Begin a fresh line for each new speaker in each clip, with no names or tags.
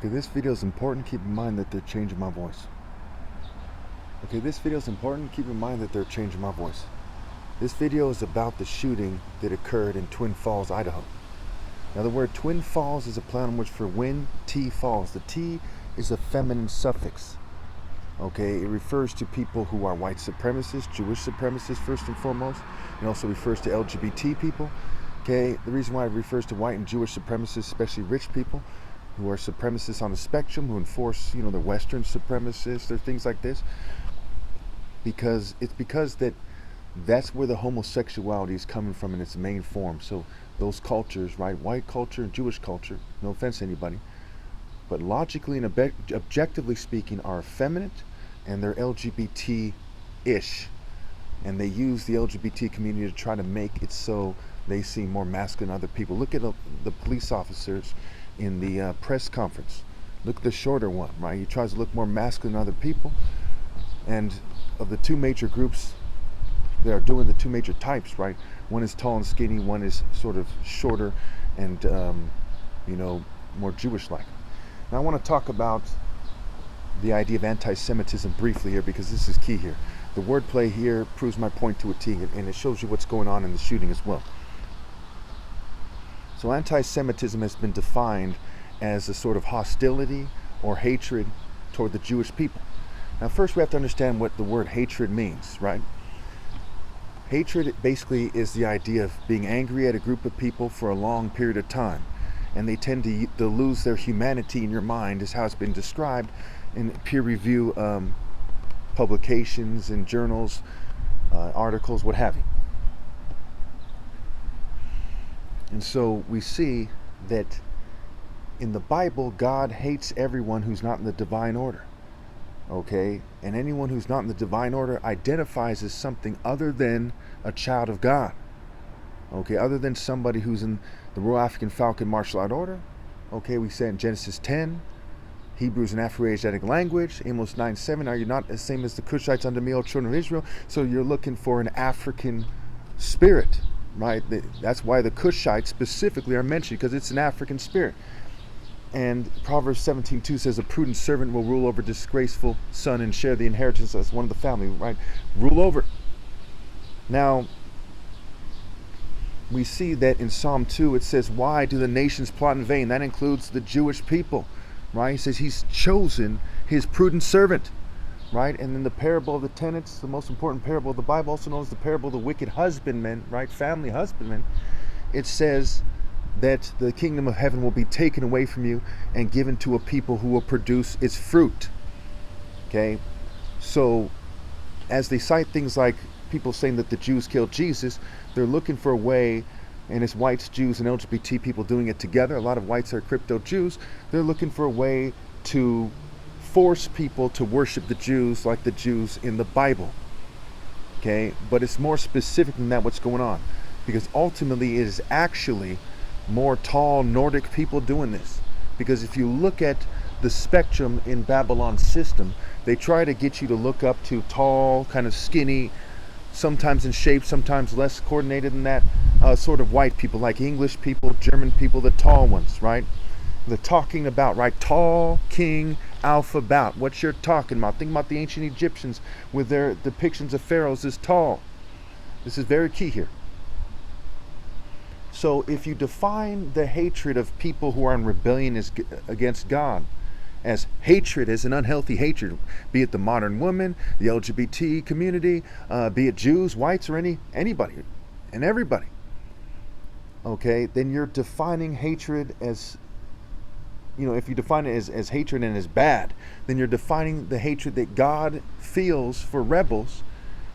Okay, this video is important. Keep in mind that they're changing my voice. Okay, this video is important. Keep in mind that they're changing my voice. This video is about the shooting that occurred in Twin Falls, Idaho. Now, the word Twin Falls is a play on words for Wind T Falls. The T is a feminine suffix. Okay, it refers to people who are white supremacists, Jewish supremacists first and foremost. It also refers to LGBT people. Okay, the reason why it refers to white and Jewish supremacists, especially rich people who are supremacists on the spectrum, who enforce, they're Western supremacists or things like this, because that's where the homosexuality is coming from in its main form. So those cultures, right, white culture and Jewish culture, no offense to anybody, but logically and objectively speaking, are effeminate and they're LGBT-ish. And they use the LGBT community to try to make it so they seem more masculine than other people. Look at the police officers in the press conference. Look at the shorter one, right? He tries to look more masculine than other people. And of the two major groups, they are doing the two major types, right? One is tall and skinny, one is sort of shorter and, more Jewish-like. Now I want to talk about the idea of anti-Semitism briefly here, because this is key here. The wordplay here proves my point to a T, and it shows you what's going on in the shooting as well. So anti-Semitism has been defined as a sort of hostility or hatred toward the Jewish people. Now first we have to understand what the word hatred means, right? Hatred basically is the idea of being angry at a group of people for a long period of time. And they tend to lose their humanity in your mind, is how it's been described in peer review publications and journals, articles, what have you. And so we see that in the Bible, God hates everyone who's not in the divine order. Okay? And anyone who's not in the divine order identifies as something other than a child of God. Okay, other than somebody who's in the Royal African Falcon Martial Art Order. Okay, we say in Genesis 10, Hebrew is an Afro-Asiatic language. Amos 9:7, are you not the same as the Cushites under me, O children of Israel? So you're looking for an African spirit, right? That's why the Cushites specifically are mentioned, because it's an African spirit. And Proverbs 17:2 says, a prudent servant will rule over a disgraceful son and share the inheritance as one of the family, right? Rule over. Now, we see that in Psalm 2 it says, why do the nations plot in vain? That includes the Jewish people, right? He says he's chosen his prudent servant, right? And then the parable of the tenants, the most important parable of the Bible, also known as the parable of the wicked husbandman, right? Family husbandman. It says that the kingdom of heaven will be taken away from you and given to a people who will produce its fruit. Okay? So as they cite things like people saying that the Jews killed Jesus, they're looking for a way, and it's whites, Jews, and LGBT people doing it together. A lot of whites are crypto Jews. They're looking for a way to force people to worship the Jews like the Jews in the Bible. Okay? But it's more specific than that, what's going on. Because ultimately it is actually more tall Nordic people doing this. Because if you look at the spectrum in Babylon's system, they try to get you to look up to tall, kind of skinny, sometimes in shape, sometimes less coordinated than that, sort of white people, like English people, German people, the tall ones, right? The talking about, right? Tall, king, alphabet. What you're talking about. Think about the ancient Egyptians with their depictions of pharaohs as tall. This is very key here. So if you define the hatred of people who are in rebellion against God as hatred, as an unhealthy hatred, be it the modern woman, the LGBT community, be it Jews, whites, or anybody and everybody, okay, then you're defining hatred as, if you define it as hatred and as bad, then you're defining the hatred that God feels for rebels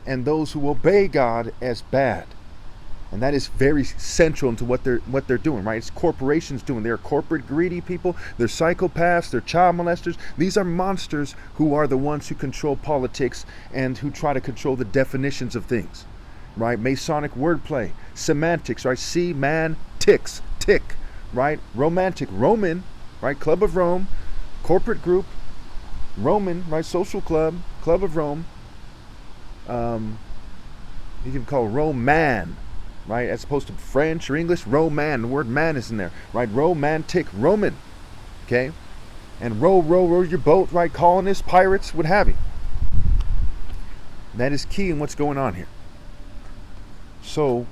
and those who obey God as bad. And that is very central into what they're doing, right? It's corporations doing. They're corporate greedy people. They're psychopaths. They're child molesters. These are monsters who are the ones who control politics and who try to control the definitions of things, right? Masonic wordplay, semantics, right? See, man, ticks, tick, right? Romantic, Roman, right? Club of Rome, corporate group, Roman, right? Social club, Club of Rome. You can call Roman, right? As opposed to French or English, Roman. The word man is in there, right? Romantic, Roman. Okay? and row your boat, right? Colonists, pirates, what have you. That is key in what's going on here. So,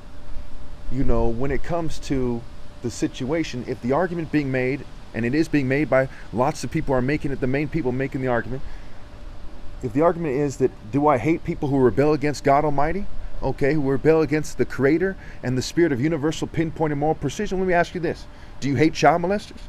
when it comes to the situation, if the argument being made, and it is being made by lots of people are making it, the main people making the argument, if the argument is that, do I hate people who rebel against God Almighty? Okay, who rebel against the Creator and the spirit of universal pinpoint and moral precision? Let me ask you this. Do you hate child molesters?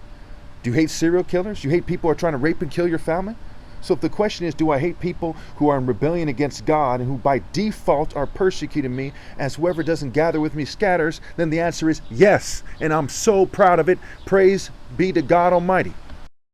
Do you hate serial killers? Do you hate people who are trying to rape and kill your family? So if the question is, do I hate people who are in rebellion against God and who by default are persecuting me, as whoever doesn't gather with me scatters, then the answer is yes. And I'm so proud of it. Praise be to God Almighty.